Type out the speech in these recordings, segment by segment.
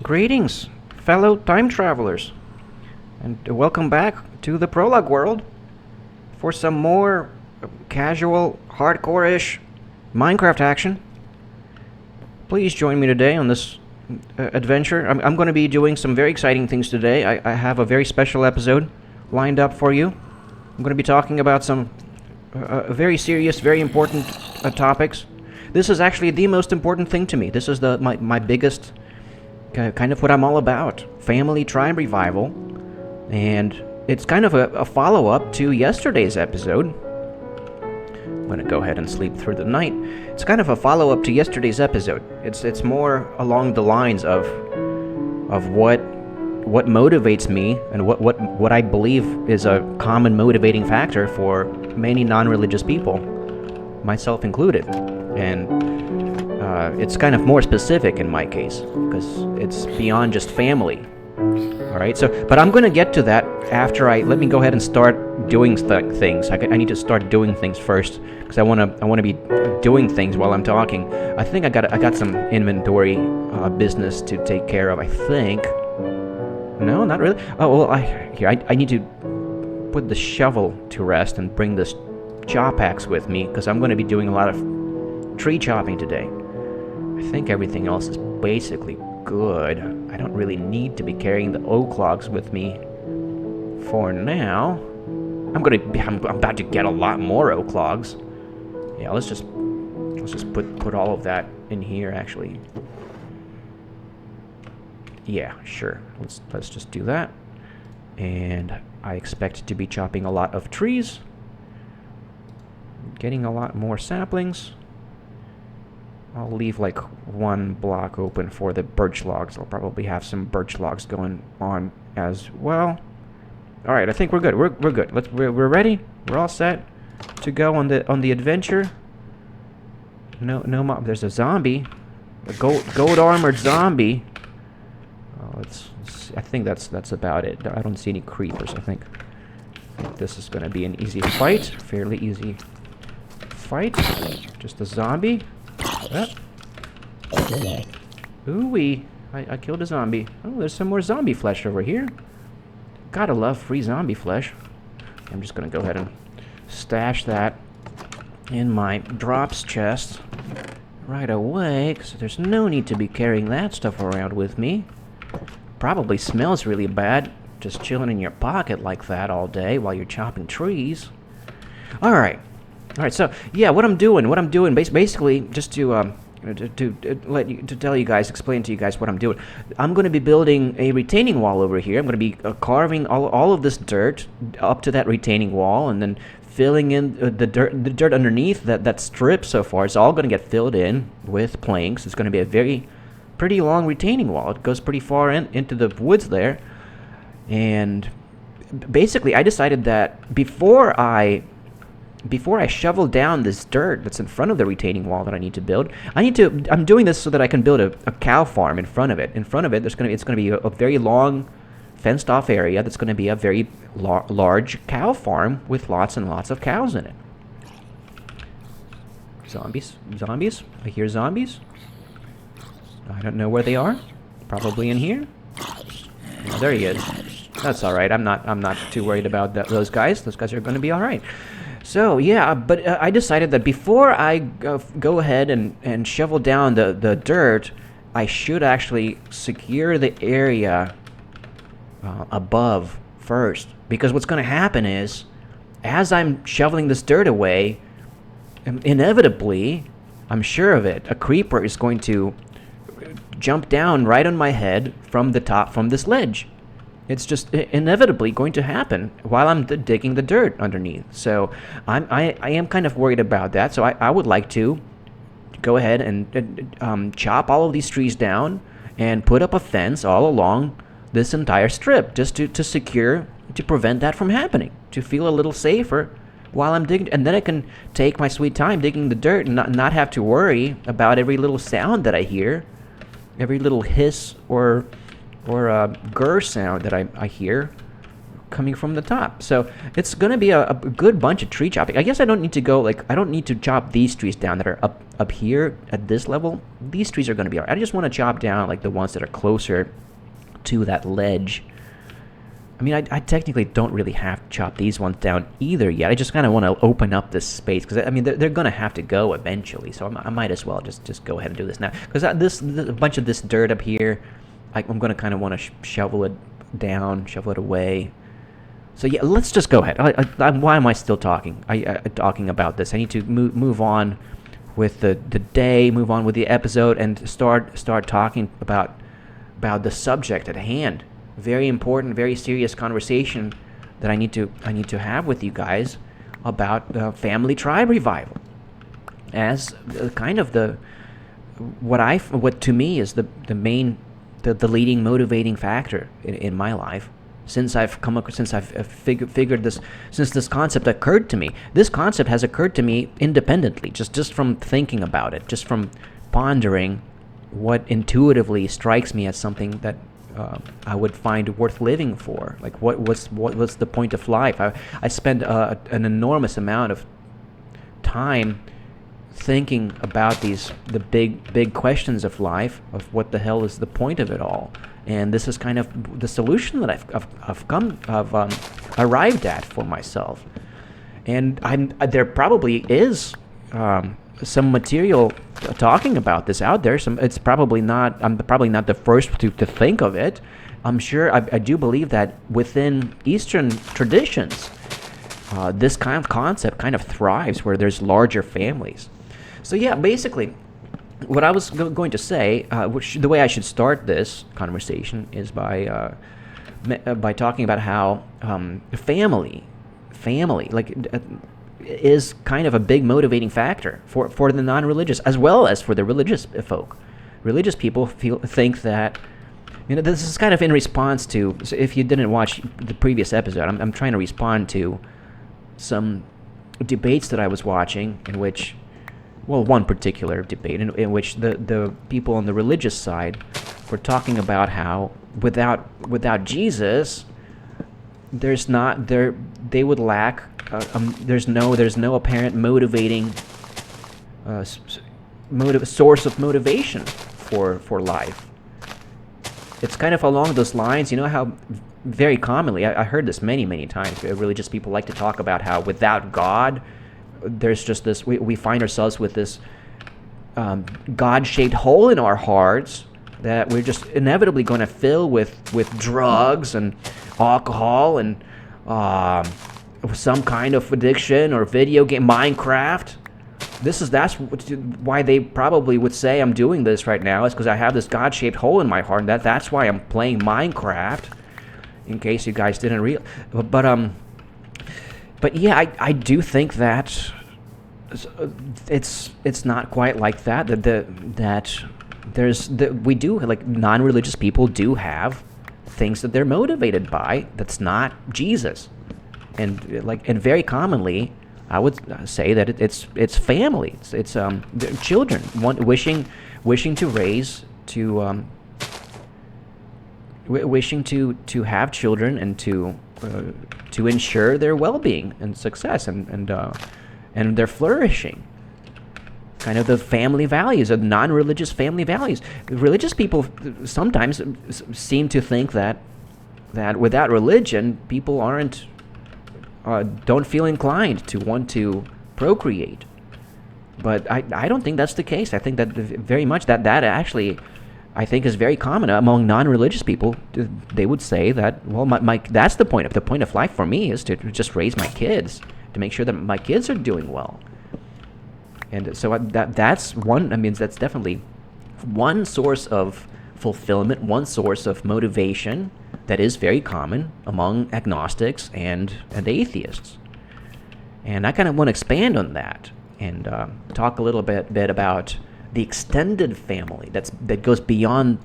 Greetings, fellow time travelers, and welcome back to the Prologue world for some more casual, hardcore-ish Minecraft action. Please join me today on this adventure. I'm going to be doing some very exciting things today. I have a very special episode lined up for you. I'm going to be talking about some very serious, very important topics. This is actually the most important thing to me. This is my biggest... kind of what I'm all about. Family Time Revival. And it's kind of a follow-up to yesterday's episode. I'm going to go ahead and sleep through the night. It's kind of a follow-up to yesterday's episode. It's more along the lines of what motivates me and what I believe is a common motivating factor for many non-religious people, myself included. And it's kind of more specific in my case, because it's beyond just family. Alright, but I'm going to get to that after let me go ahead and start doing things. I need to start doing things first, because I want to be doing things while I'm talking. I think I got some inventory business to take care of, I think. No, not really. Oh, well, I need to put the shovel to rest and bring this chop axe with me, because I'm going to be doing a lot of tree chopping today. I think everything else is basically good. I don't really need to be carrying the oak logs with me for now. I'm about to get a lot more oak logs. Yeah, let's just put all of that in here actually. Yeah, sure. Let's just do that. And I expect to be chopping a lot of trees. Getting a lot more saplings. I'll leave like one block open for the birch logs. I'll probably have some birch logs going on as well. All right, I think we're good. We're good. We're ready. We're all set to go on the adventure. No, there's a zombie, a gold armored zombie. Let's see. I think that's about it. I don't see any creepers. I think this is going to be an easy fight. Fairly easy fight. Just a zombie. Ooh-wee. I killed a zombie. Oh, there's some more zombie flesh over here. Gotta love free zombie flesh. I'm just gonna go ahead and stash that in my drops chest right away, because there's no need to be carrying that stuff around with me. Probably smells really bad, just chilling in your pocket like that all day while you're chopping trees. Alright, so yeah, what I'm doing, basically, just to tell you guys, explain to you guys what I'm doing. I'm going to be building a retaining wall over here. I'm going to be carving all of this dirt up to that retaining wall, and then filling in the dirt underneath that strip so far. It's all going to get filled in with planks. It's going to be a pretty long retaining wall. It goes pretty far into the woods there, and basically, I decided that before I shovel down this dirt that's in front of the retaining wall that I need to build, I'm doing this so that I can build a cow farm in front of it. In front of it, it's going to be a very long, fenced-off area that's going to be a very large cow farm with lots and lots of cows in it. Zombies. I hear zombies. I don't know where they are. Probably in here. Oh, there he is. That's all right. I'm not too worried about those guys. Those guys are going to be all right. So, yeah, but I decided that before I go ahead and shovel down the dirt, I should actually secure the area above first. Because what's going to happen is, as I'm shoveling this dirt away, inevitably, I'm sure of it, a creeper is going to jump down right on my head from the top, from this ledge. It's just inevitably going to happen while I'm digging the dirt underneath. So I am kind of worried about that. So I would like to go ahead and chop all of these trees down and put up a fence all along this entire strip, just to prevent that from happening, to feel a little safer while I'm digging. And then I can take my sweet time digging the dirt and not have to worry about every little sound that I hear, every little hiss or grr sound that I hear coming from the top. So it's going to be a good bunch of tree chopping. I guess I don't need to go, like, I don't need to chop these trees down that are up here at this level. These trees are going to be all right. I just want to chop down, like, the ones that are closer to that ledge. I mean, I technically don't really have to chop these ones down either yet. I just kind of want to open up this space because, I mean, they're going to have to go eventually. So I might as well just go ahead and do this now. Because a bunch of this dirt up here, I'm going to kind of want to shovel it down, shovel it away. So yeah, let's just go ahead. Why am I still talking? Talking about this? I need to move on with the day, move on with the episode, and start talking about the subject at hand. Very important, very serious conversation that I need to have with you guys about family tribe revival, as kind of what to me is the main, the leading motivating factor in my life. Since I've figured this, since this concept occurred to me. This concept has occurred to me independently, just from thinking about it, just from pondering what intuitively strikes me as something that I would find worth living for. Like, what was the point of life? I spend an enormous amount of time thinking about the big questions of life, of what the hell is the point of it all. And this is kind of the solution that I've arrived at for myself. And there probably is some material talking about this out there. It's probably not. I'm probably not the first to think of it. I'm sure. I do believe that within Eastern traditions, this kind of concept kind of thrives where there's larger families. So yeah, basically, what I was going to say, the way I should start this conversation is by talking about how family, like, is kind of a big motivating factor for the non-religious as well as for the religious folk. Religious people think that, this is kind of in response to. So if you didn't watch the previous episode, I'm trying to respond to some debates that I was watching in which. Well, one particular debate in which the people on the religious side were talking about how without Jesus, they would lack. There's no apparent motivating source of motivation for life. It's kind of along those lines. You know how very commonly I heard this many times. Religious people like to talk about how without God, there's just this, we find ourselves with this God-shaped hole in our hearts that we're just inevitably going to fill with drugs and alcohol and some kind of addiction or video game, Minecraft. That's why they probably would say I'm doing this right now, is because I have this God-shaped hole in my heart, and that's why I'm playing Minecraft, in case you guys didn't realize. But yeah, I do think that it's not quite like that. We do, like, non-religious people do have things that they're motivated by that's not Jesus, and very commonly, I would say that it's family. It's children wishing to raise wishing to have children and to ensure their well-being and success and their flourishing. Kind of the family values, of non-religious family values. Religious people sometimes seem to think that without religion, people don't feel inclined to want to procreate. But I don't think that's the case. I think that very much that actually, I think, is very common among non-religious people. They would say that, well, that's the point of life for me is to just raise my kids, to make sure that my kids are doing well. And so that's one. I mean, that's definitely one source of fulfillment, one source of motivation that is very common among agnostics and atheists. And I kind of want to expand on that and talk a little bit about the extended family that goes beyond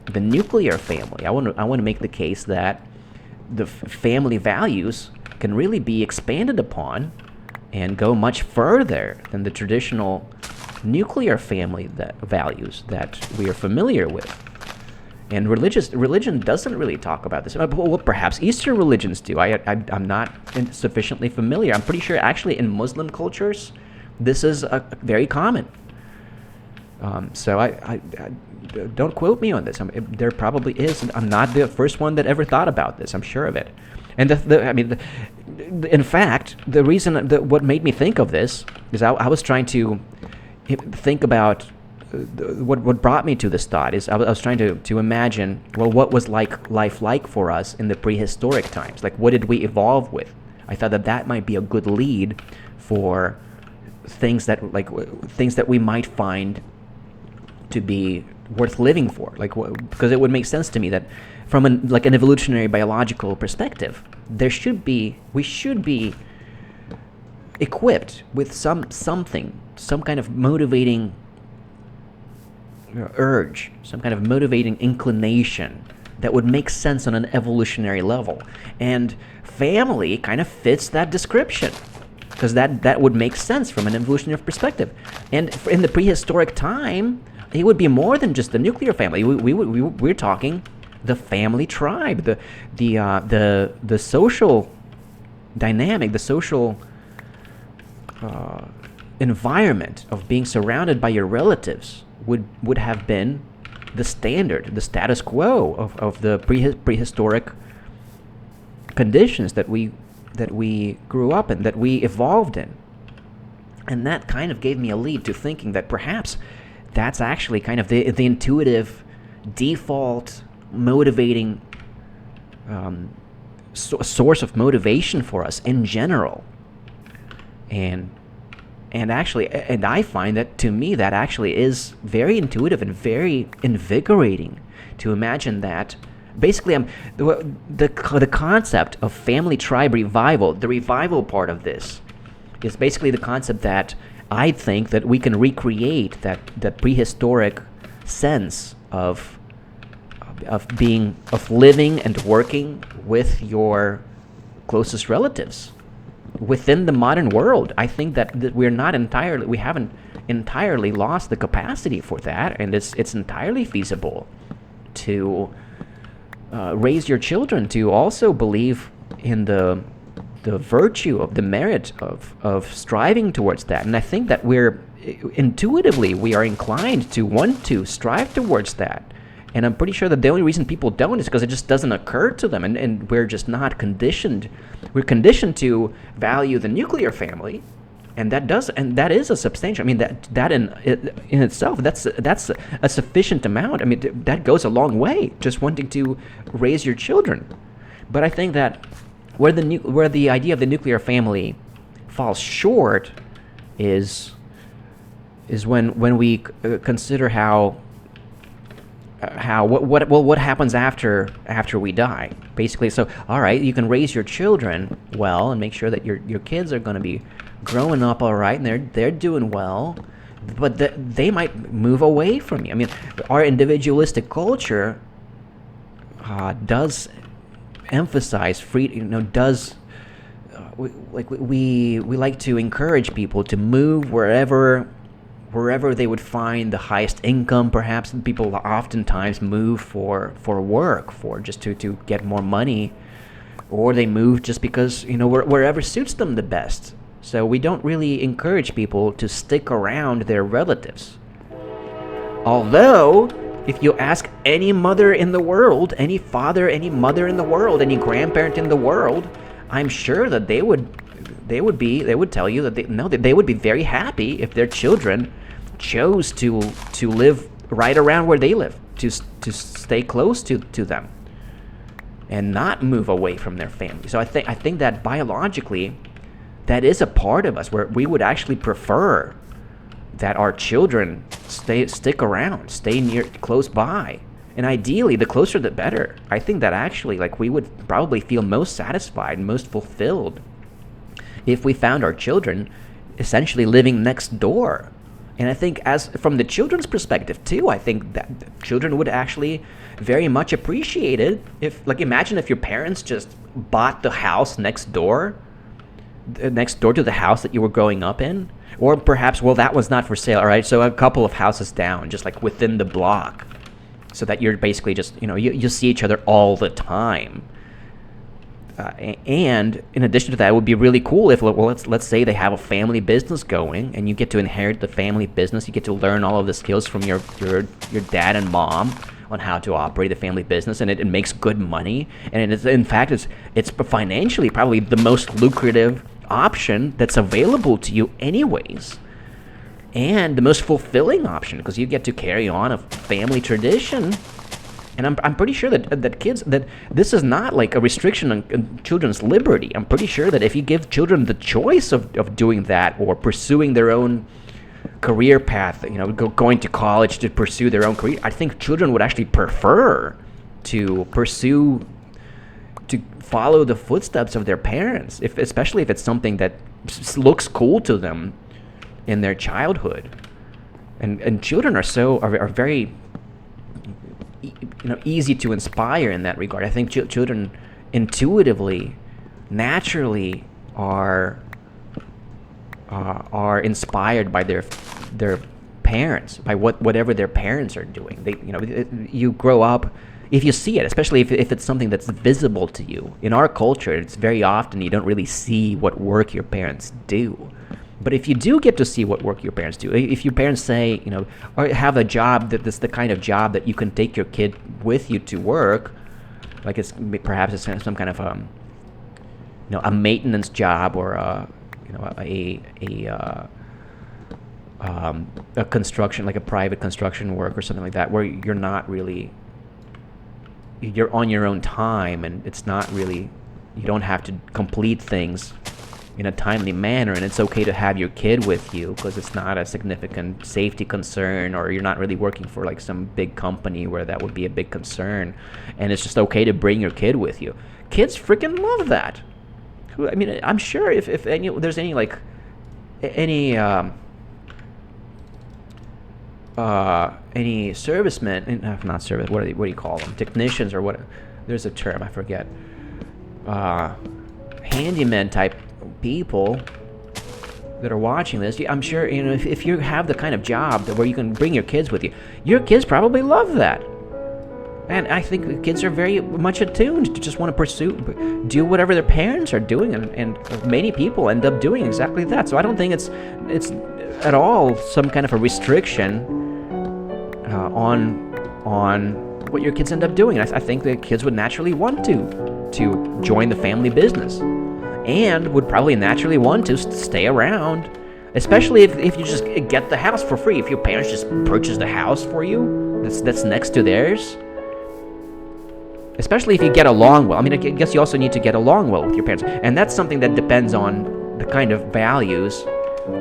the nuclear family. I want to make the case that the family values can really be expanded upon and go much further than the traditional nuclear family values that we are familiar with. And religion doesn't really talk about this. Well, perhaps Eastern religions do. I'm not sufficiently familiar. I'm pretty sure actually in Muslim cultures, this is very common. So I don't quote me on this. There probably is. I'm not the first one that ever thought about this. I'm sure of it. And in fact, the reason what made me think of this is I was trying to think about what brought me to this thought is I was trying to imagine, well, what was life like for us in the prehistoric times? Like, what did we evolve with? I thought that might be a good lead for things that we might find to be worth living for, because it would make sense to me that from an evolutionary biological perspective, we should be equipped with some kind of motivating urge, some kind of motivating inclination that would make sense on an evolutionary level. And family kind of fits that description, because that would make sense from an evolutionary perspective. And in the prehistoric time, it would be more than just the nuclear family. We're talking the family tribe, the social dynamic, the social environment of being surrounded by your relatives would have been the standard, the status quo of the prehistoric conditions that we grew up in, that we evolved in. And that kind of gave me a lead to thinking that perhaps that's actually kind of the intuitive, default, motivating source of motivation for us in general. And I find that, to me, that actually is very intuitive and very invigorating to imagine that. Basically, the concept of family tribe revival, the revival part of this, is basically the concept that I think that we can recreate that prehistoric sense of living and working with your closest relatives within the modern world. I think that we haven't entirely lost the capacity for that, and it's entirely feasible to raise your children to also believe in the virtue of the merit of striving towards that. And I think that we are inclined to want to strive towards that. And I'm pretty sure that the only reason people don't is because it just doesn't occur to them, and we're just not conditioned. We're conditioned to value the nuclear family, and that is a substantial. I mean, that in itself, that's a sufficient amount. I mean, that goes a long way, just wanting to raise your children. But I think that where the idea of the nuclear family falls short is when we consider what happens after we die, basically. So, all right, you can raise your children well and make sure that your kids are going to be growing up all right, and they're doing well, but they might move away from you. I mean, our individualistic culture does emphasize freedom. We like to encourage people to move wherever they would find the highest income. Perhaps people oftentimes move for work, for just to get more money, or they move just because wherever suits them the best. So we don't really encourage people to stick around their relatives. Although, if you ask any mother in the world, any father, any mother in the world, any grandparent in the world, I'm sure that they would tell you that they would be very happy if their children chose to live right around where they live, to stay close to them, and not move away from their family. So I think that biologically, that is a part of us where we would actually prefer that our children stick around, stay close by, and ideally, the closer the better. I think that actually, we would probably feel most satisfied, most fulfilled if we found our children essentially living next door. And I think, as from the children's perspective too, I think that children would actually very much appreciate it if, imagine if your parents just bought the house next door to the house that you were growing up in, or perhaps, that was not for sale, all right, so a couple of houses down, just within the block. so that you're basically just, you see each other all the time. And in addition to that, it would be really cool if, well, let's say they have a family business going, and you get to inherit the family business. You get to learn all of the skills from your dad and mom on how to operate a family business, and it makes good money. And in fact, it's financially probably the most lucrative option that's available to you anyways, and the most fulfilling option, because you get to carry on a family tradition. And I'm pretty sure that kids, that this is not like a restriction on children's liberty. I'm pretty sure that if you give children the choice of doing that, or pursuing their own career path, going to college to pursue their own career, I think children would actually prefer to follow the footsteps of their parents, especially if it's something that looks cool to them in their childhood. And children are very easy to inspire in that regard. I think children intuitively, naturally are inspired by their parents, by whatever their parents are doing. You grow up, if you see it, especially if it's something that's visible to you. In our culture, it's very often you don't really see what work your parents do. But if you do get to see what work your parents do, if your parents say, or have a job that's the kind of job that you can take your kid with you to work, like perhaps it's some kind of a maintenance job, or a construction, like a private construction work or something like that, where you're on your own time, and it's not really, you don't have to complete things in a timely manner, and it's okay to have your kid with you because it's not a significant safety concern, or you're not really working for like some big company where that would be a big concern, and it's just okay to bring your kid with you. Kids freaking love that. I mean, I'm sure if there's any servicemen, not service, what do you call them, technicians, or what, there's a term, I forget, handyman type people that are watching this, I'm sure, if you have the kind of job where you can bring your kids with you, your kids probably love that. And I think kids are very much attuned to just want to do whatever their parents are doing, and many people end up doing exactly that. So I don't think it's at all some kind of a restriction on what your kids end up doing. I think the kids would naturally want to join the family business, and would probably naturally want to stay around, especially if you just get the house for free. If your parents just purchase the house for you that's next to theirs, especially if you get along well. I mean, I guess you also need to get along well with your parents, and that's something that depends on the kind of values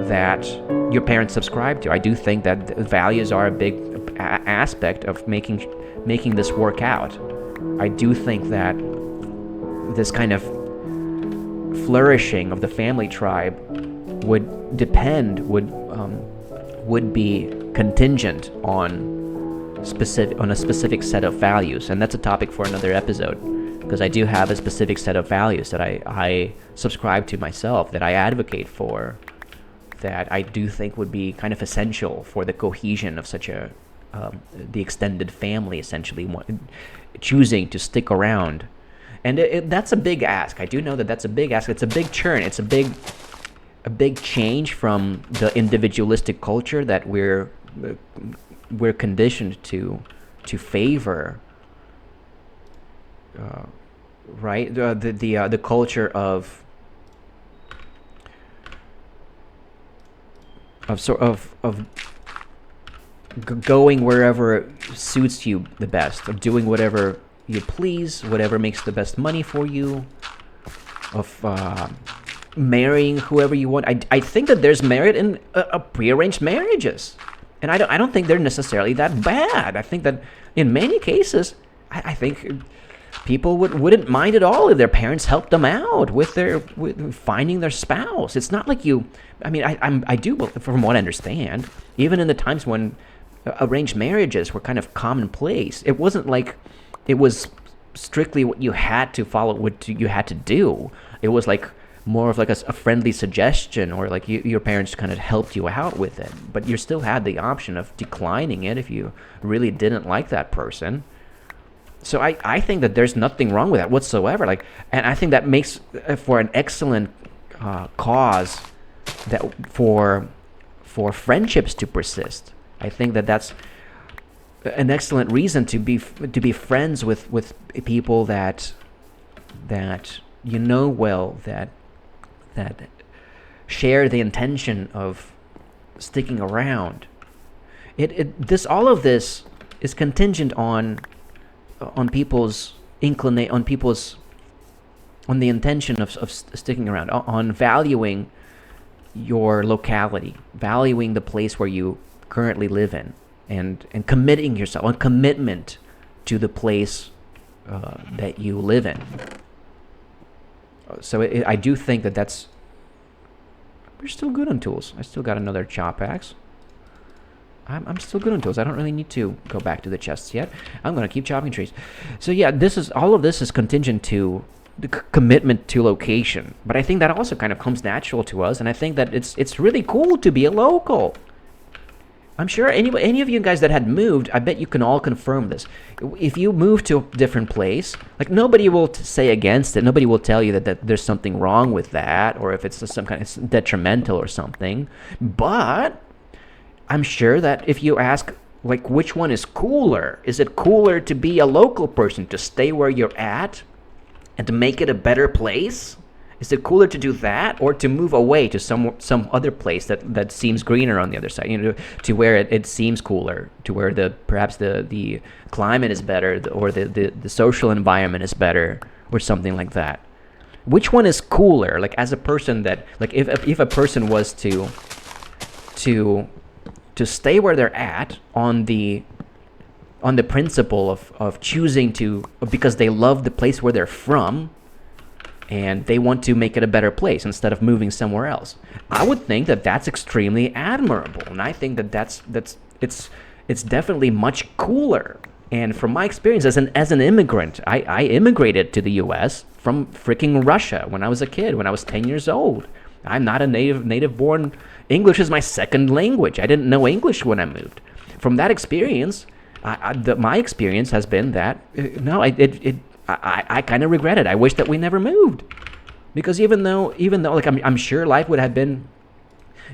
that your parents subscribe to. I do think that values are a big aspect of making this work out. I do think that this kind of flourishing of the family tribe would be contingent on a specific set of values, and that's a topic for another episode, because I do have a specific set of values that I subscribe to myself, that I advocate for, that I do think would be kind of essential for the cohesion of such the extended family, essentially choosing to stick around. And that's a big ask. I do know that that's a big ask. It's a big churn. It's a big change from the individualistic culture that we're conditioned to favor. Right? The culture of going wherever suits you the best, of doing whatever you please, whatever makes the best money for you, of marrying whoever you want. I think that there's merit in prearranged marriages, and I don't think they're necessarily that bad. I think that in many cases, I think people wouldn't mind at all if their parents helped them out with finding their spouse. It's not like you. I mean, I do, from what I understand, even in the times when arranged marriages were kind of commonplace, it wasn't like it was strictly what you had to follow, what you had to do. It was like more of like a friendly suggestion, or like your parents kind of helped you out with it, but you still had the option of declining it if you really didn't like that person. So I think that there's nothing wrong with that whatsoever. Like, and I think that makes for an excellent cause that for friendships to persist. I think that that's an excellent reason to be friends with people that you know well, that share the intention of sticking around. All of this is contingent on people's on the intention of sticking around, on valuing your locality, valuing the place where you currently live in, and committing yourself, on commitment to the place that you live in. So I do think that we're still good on tools. I still got another chop axe. I'm still good on tools. I don't really need to go back to the chests yet. I'm going to keep chopping trees. So yeah, all of this is contingent to the commitment to location. But I think that also kind of comes natural to us, and I think that it's really cool to be a local. I'm sure any of you guys that had moved, I bet you can all confirm this. If you move to a different place, like, nobody will say against it. Nobody will tell you that there's something wrong with that, or if it's some kind of detrimental or something. But I'm sure that if you ask, like, which one is cooler? Is it cooler to be a local person, to stay where you're at and to make it a better place? Is it cooler to do that, or to move away to some other place that seems greener on the other side, to where it seems cooler, to where perhaps the climate is better, or the social environment is better, or something like that? Which one is cooler? Like, as a person that, like, if a person was to stay where they're at on the principle of choosing to, because they love the place where they're from, and they want to make it a better place instead of moving somewhere else, I would think that that's extremely admirable, and I think that it's definitely much cooler. And from my experience as an immigrant, I immigrated to the U.S. from freaking Russia when I was a kid, when I was 10 years old. I'm not a native born. English is my second language. I didn't know English when I moved. From that experience, my experience has been that I kind of regret it. I wish that we never moved, because even though like I'm sure life would have been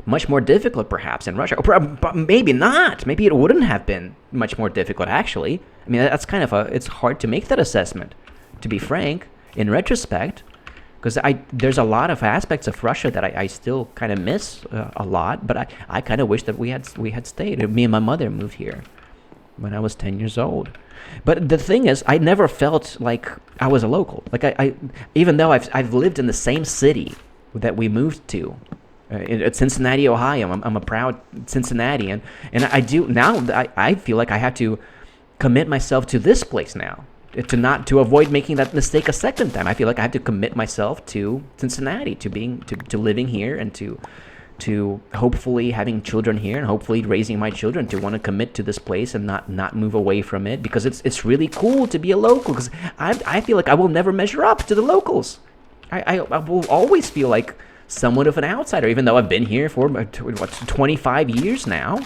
much more difficult perhaps in Russia, but maybe not. Maybe it wouldn't have been much more difficult, actually. I mean, that's kind of it's hard to make that assessment, to be frank, in retrospect, because there's a lot of aspects of Russia that I still kind of miss a lot, but I kind of wish that we had stayed. Me and my mother moved here when I was 10 years old. But the thing is, I never felt like I was a local. Like, I even though I've lived in the same city that we moved to, at Cincinnati, Ohio. I'm a proud Cincinnatian, and I do now. I feel like I have to commit myself to this place now, to avoid making that mistake a second time. I feel like I have to commit myself to Cincinnati, to living here, and to hopefully having children here, and hopefully raising my children to want to commit to this place and not move away from it, because it's really cool to be a local, because I feel like I will never measure up to the locals. I will always feel like somewhat of an outsider, even though I've been here for 25 years now.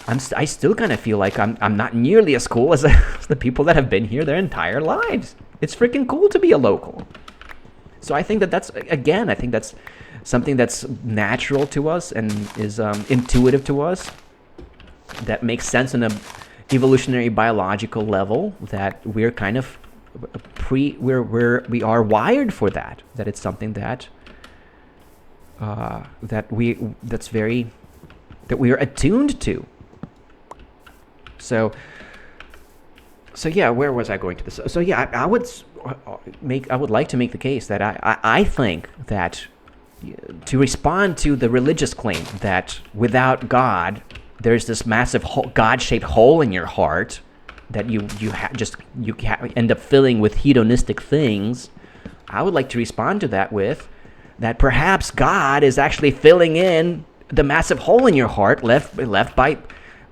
I still kind of feel like I'm not nearly as cool as the people that have been here their entire lives. It's freaking cool to be a local. So I think that's something that's natural to us and is intuitive to us, that makes sense on a evolutionary biological level, that we're kind of we are wired for that it's something that we are attuned to. So yeah, where was I going to this? So yeah, I would like to make the case that I think that, to respond to the religious claim that without God there's this massive God-shaped hole in your heart that you end up filling with hedonistic things, I would like to respond to that with that perhaps God is actually filling in the massive hole in your heart left by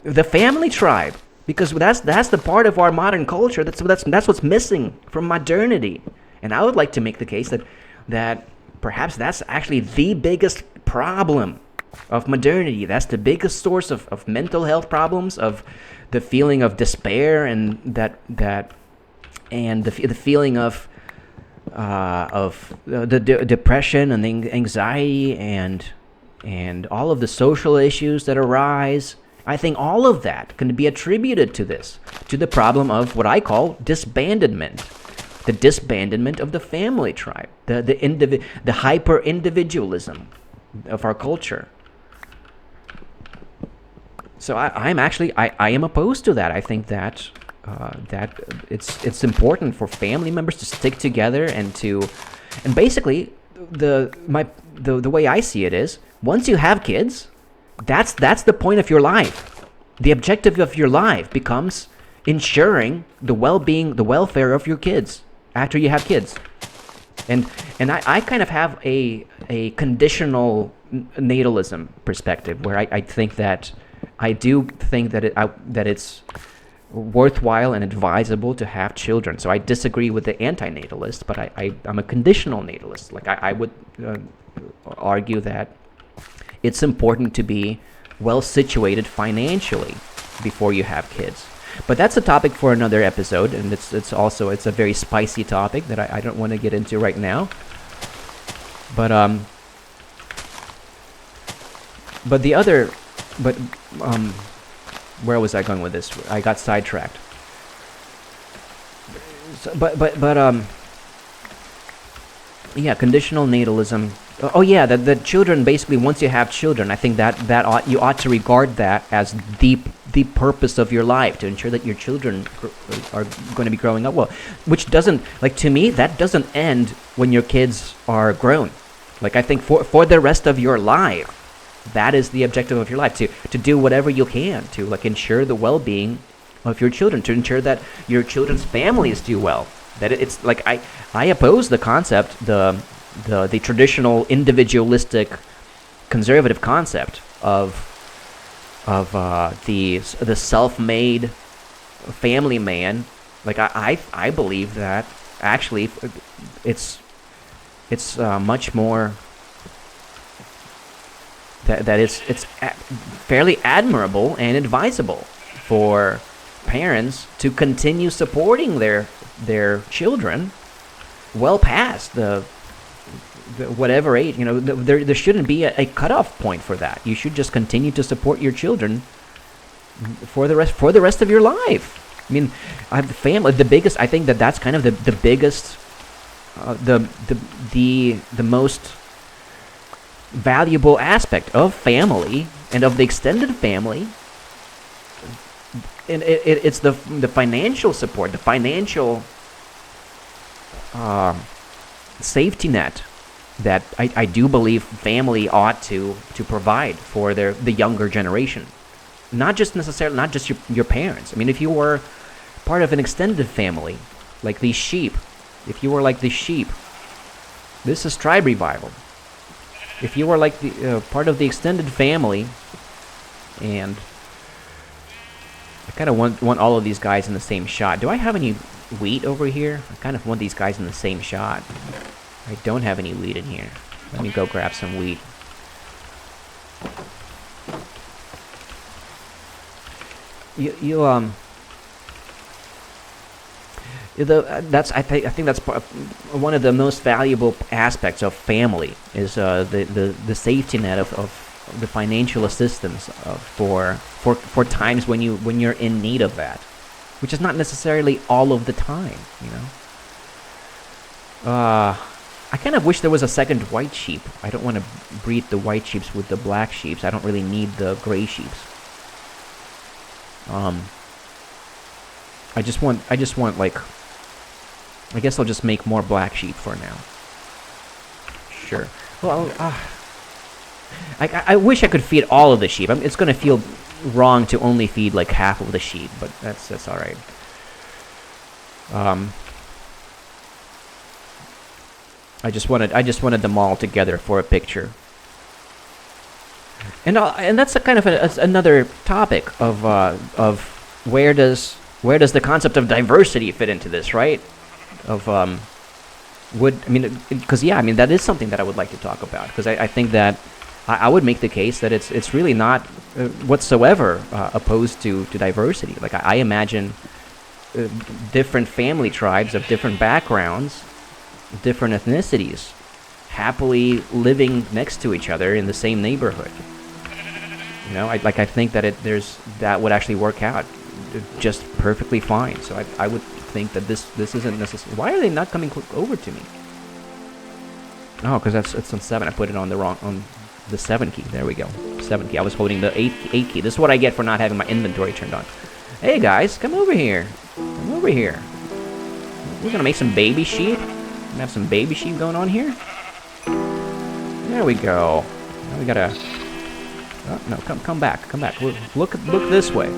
the family tribe, because that's the part of our modern culture that's what's missing from modernity. And I would like to make the case that perhaps that's actually the biggest problem of modernity. That's the biggest source of mental health problems, of the feeling of despair, and the feeling of the depression and the anxiety and all of the social issues that arise. I think all of that can be attributed to the problem of what I call disbandment, the disbandment of the family tribe, the hyper individualism of our culture. So I am opposed to that. I think that it's important for family members to stick together and basically the way I see it is, once you have kids, that's the point of your life. The objective of your life becomes ensuring the well-being, the welfare of your kids after you have kids. And I kind of have a conditional natalism perspective, where I think that I do think that it's worthwhile and advisable to have children. So I disagree with the anti-natalist, but I'm a conditional natalist. Like I would argue that it's important to be well situated financially before you have kids. But that's a topic for another episode, and it's a very spicy topic that I don't want to get into right now. But where was I going with this? I got sidetracked. Yeah, conditional natalism. Oh yeah, the children, basically, once you have children, I think that you ought to regard that as the purpose of your life, to ensure that your children are going to be growing up well. Which doesn't, like, to me, that doesn't end when your kids are grown. Like, I think for the rest of your life, that is the objective of your life, to do whatever you can to, like, ensure the well-being of your children, to ensure that your children's families do well. That it's like, I oppose the concept, the traditional individualistic conservative concept of the self-made family man. Like, I believe that actually it's much more that it's fairly admirable and advisable for parents to continue supporting their children well past the whatever age. You know, there shouldn't be a cutoff point for that. You should just continue to support your children for the rest of your life. I mean, the family, the biggest. I think that's kind of the biggest, the most valuable aspect of family and of the extended family. And it's the financial support, the financial safety net that I do believe family ought to provide for the younger generation. Not just your parents. I mean, if you were part of an extended family, like these sheep, if you were like the sheep, this is tribe revival. If you were like the part of the extended family, and I kind of want all of these guys in the same shot. Do I have any wheat over here? I kind of want these guys in the same shot. I don't have any wheat in here. Let me go grab some wheat. I think that's one of the most valuable aspects of family is the safety net of the financial assistance for times when you're in need of that, which is not necessarily all of the time, you know. I kind of wish there was a second white sheep. I don't want to breed the white sheeps with the black sheeps. I don't really need the gray sheeps. I just want like, I guess I'll just make more black sheep for now. Sure. Well, I wish I could feed all of the sheep. It's going to feel wrong to only feed like half of the sheep, but that's all right. I just wanted them all together for a picture. And that's a kind of another topic of where does the concept of diversity fit into this, right? Of would, I mean, because yeah, I mean that is something that I would like to talk about, because I think that I would make the case that it's really not whatsoever opposed to diversity. Like I imagine different family tribes of different backgrounds, different ethnicities, happily living next to each other in the same neighborhood. You know, I think that that would actually work out just perfectly fine. So I would think that this isn't necessary. Why are they not coming over to me? Oh, because it's on 7. I put it on the 7 key. There we go. 7 key. I was holding the 8 key. This is what I get for not having my inventory turned on. Hey guys, come over here. Come over here. We're gonna make some baby sheep. Gonna have some baby sheep going on here. There we go. Now we gotta. Oh, no, come back. Come back. Look this way.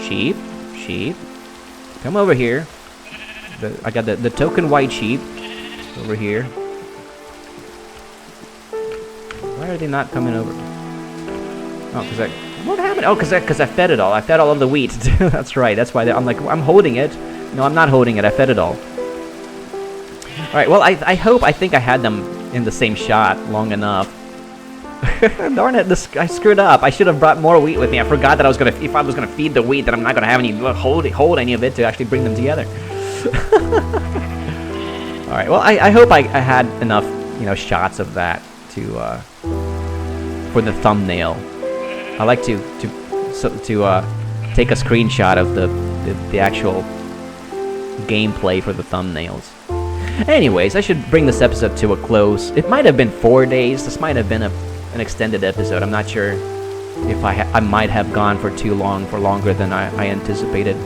Sheep. Come over here. I got the token white sheep over here. Why are they not coming over? Oh, what happened? Oh, because I fed it all. I fed all of the wheat. That's right. That's why I'm like, I'm holding it. No, I'm not holding it. I fed it all. All right. Well, I think I had them in the same shot long enough. Darn it! I screwed up. I should have brought more wheat with me. I forgot that if I was gonna feed the wheat, that I'm not gonna have any hold any of it to actually bring them together. All right. Well, I hope I had enough, shots of that for the thumbnail. I like to take a screenshot of the actual gameplay for the thumbnails. Anyways, I should bring this episode to a close. It might have been 4 days. This might have been an extended episode. I'm not sure if I might have gone for longer than I anticipated.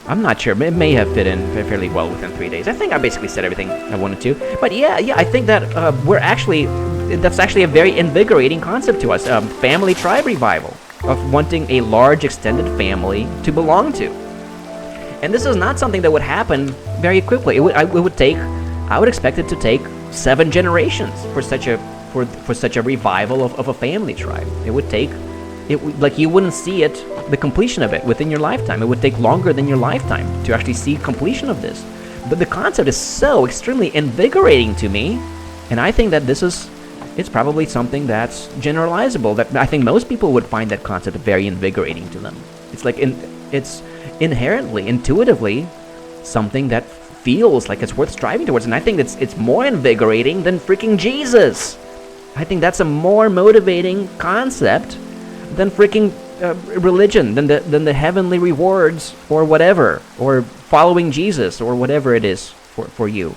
I'm not sure. It may have fit in fairly well within 3 days. I think I basically said everything I wanted to. But yeah, I think that that's actually a very invigorating concept to us. Family tribe revival, of wanting a large extended family to belong to. And this is not something that would happen very quickly. I would expect it to take 7 generations for such a revival of a family tribe. You wouldn't see the completion of it within your lifetime. It would take longer than your lifetime to actually see completion of this. But the concept is so extremely invigorating to me, and I think that it's probably something that's generalizable. That I think most people would find that concept very invigorating to them. It's like it's inherently, intuitively, something that feels like it's worth striving towards, and I think it's more invigorating than freaking Jesus. I think that's a more motivating concept than freaking religion, than the heavenly rewards or whatever, or following Jesus or whatever it is for you.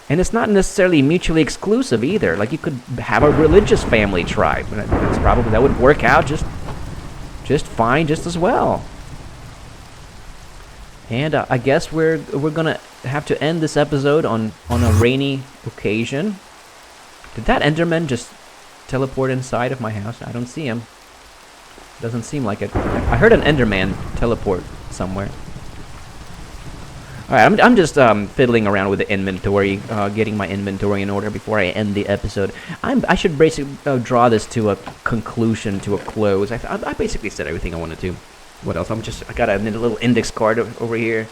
And it's not necessarily mutually exclusive either. Like, you could have a religious family tribe, and that would work out just fine, just as well. And I guess we're gonna have to end this episode on a rainy occasion. Did that Enderman just teleport inside of my house? I don't see him. Doesn't seem like it. I heard an Enderman teleport somewhere. All right, I'm just fiddling around with the inventory, getting my inventory in order before I end the episode. I should basically draw this to a conclusion, to a close. I basically said everything I wanted to. What else? I got a little index card over here.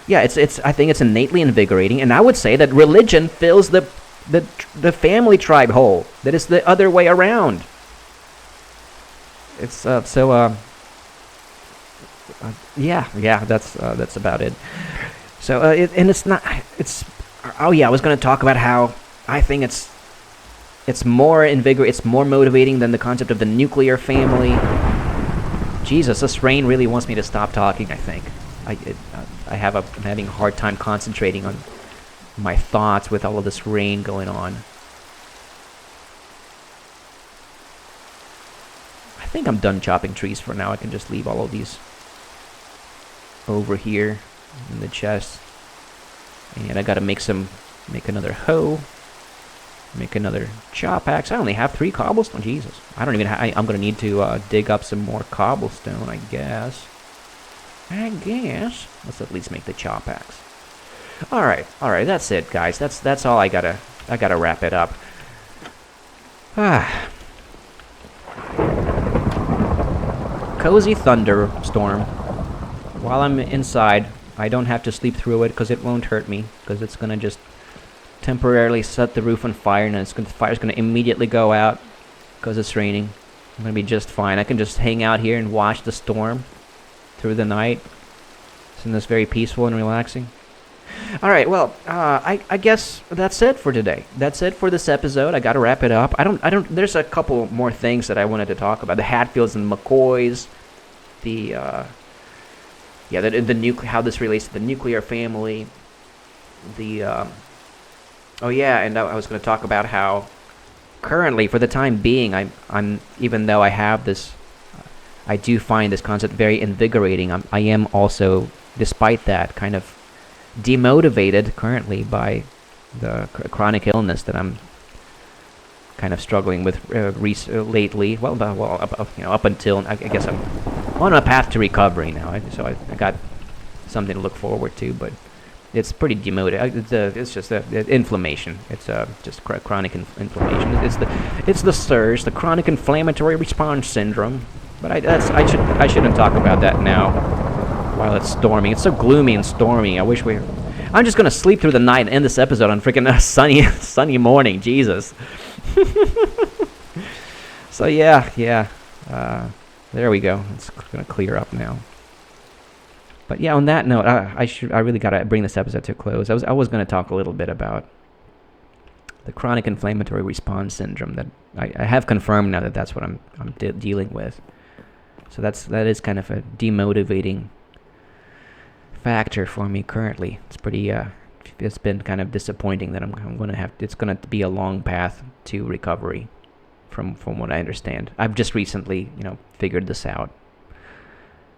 Yeah, I think it's innately invigorating, and I would say that religion fills the family tribe hole. That is the other way around. It's yeah. That's about it. So oh yeah, I was gonna talk about how I think it's more it's more motivating than the concept of the nuclear family. Jesus, this rain really wants me to stop talking, I think. I'm having a hard time concentrating on my thoughts with all of this rain going on. I think I'm done chopping trees for now. I can just leave all of these over here in the chest. And I gotta make another hoe. Make another chop axe. I only have 3 cobblestone. Jesus. I'm going to need to dig up some more cobblestone, I guess. Let's at least make the chop axe. All right. That's it, guys. That's all I gotta wrap it up. Cozy thunderstorm. While I'm inside, I don't have to sleep through it because it won't hurt me, because it's going to just temporarily set the roof on fire, and the fire's going to immediately go out because it's raining. I'm going to be just fine. I can just hang out here and watch the storm through the night. Isn't this very peaceful and relaxing? All right, well, I guess that's it for today. That's it for this episode. I got to wrap it up. There's a couple more things that I wanted to talk about. The Hatfields and McCoys, how this relates to the nuclear family. And I was going to talk about how currently, for the time being, I'm even though I have this, I do find this concept very invigorating. I am also, despite that, kind of demotivated currently by the chronic illness that I'm kind of struggling with lately. Up until I guess I'm on a path to recovery now. So I got something to look forward to, but it's pretty demotivated. It's just inflammation. It's just chronic inflammation. It's the SIRS, the chronic inflammatory response syndrome. But I shouldn't talk about that now while it's storming. It's so gloomy and stormy. I'm just gonna sleep through the night and end this episode on freaking sunny morning. Jesus. So yeah. There we go. It's gonna clear up now. But yeah, on that note, I really gotta bring this episode to a close. I was gonna talk a little bit about the chronic inflammatory response syndrome that I have confirmed now that that's what I'm dealing with. So that is kind of a demotivating factor for me currently. It's pretty it's been kind of disappointing that it's gonna be a long path to recovery from what I understand. I've just recently figured this out.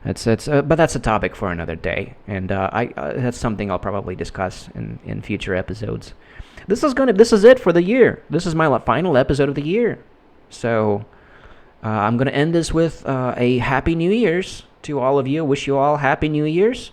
But that's a topic for another day, and that's something I'll probably discuss in future episodes. This is it for the year. This is my final episode of the year, so I'm gonna end this with a Happy New Year's to all of you. Wish you all Happy New Year's,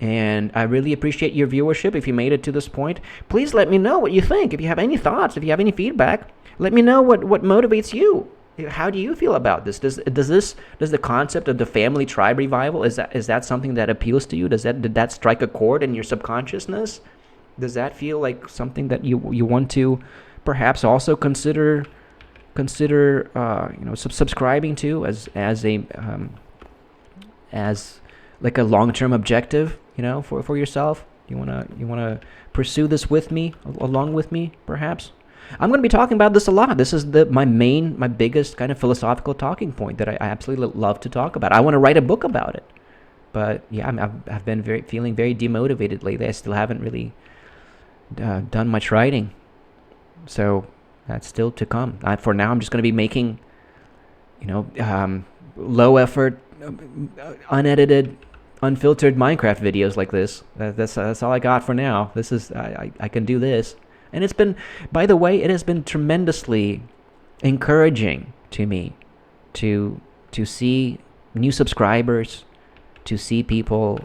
and I really appreciate your viewership. If you made it to this point, please let me know what you think. If you have any thoughts, if you have any feedback, let me know what motivates you. How do you feel about this? Does the concept of the family tribe revival, is that something that appeals to you? Did that strike a chord in your subconsciousness? Does that feel like something that you want to perhaps also consider subscribing to as like a long-term objective, for yourself? You wanna pursue this with me, along with me, perhaps? I'm going to be talking about this a lot. This is my biggest kind of philosophical talking point that I absolutely love to talk about. I want to write a book about it. But yeah, I've been feeling very demotivated lately. I still haven't really done much writing. So that's still to come. For now, I'm just going to be making, low effort, unedited, unfiltered Minecraft videos like this. That's all I got for now. This is I can do this. And it's been, by the way, it has been tremendously encouraging to me to see new subscribers, to see people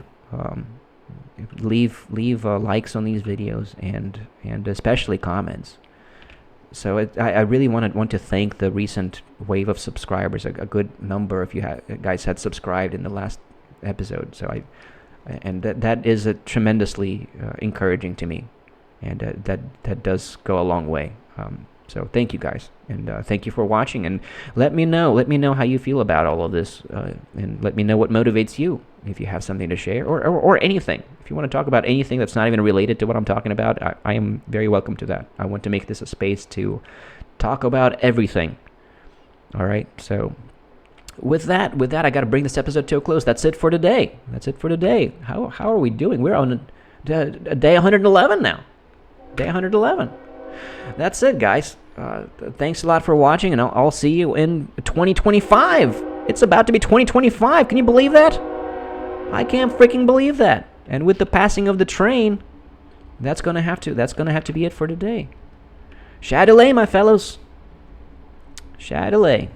leave likes on these videos and especially comments. So I really want to thank the recent wave of subscribers. A good number of you guys had subscribed in the last episode. So that is tremendously encouraging to me. And that does go a long way. So thank you guys, and thank you for watching. And let me know how you feel about all of this, and let me know what motivates you. If you have something to share, or anything, if you want to talk about anything that's not even related to what I'm talking about, I am very welcome to that. I want to make this a space to talk about everything. All right. So with that, I got to bring this episode to a close. That's it for today. How are we doing? We're on day 111 now. Day 111. That's it, guys. Thanks a lot for watching, and I'll see you in 2025. It's about to be 2025. Can you believe that? I can't freaking believe that. And with the passing of the train, that's gonna have to be it for today. Shadowlay, my fellows. Shadowlay.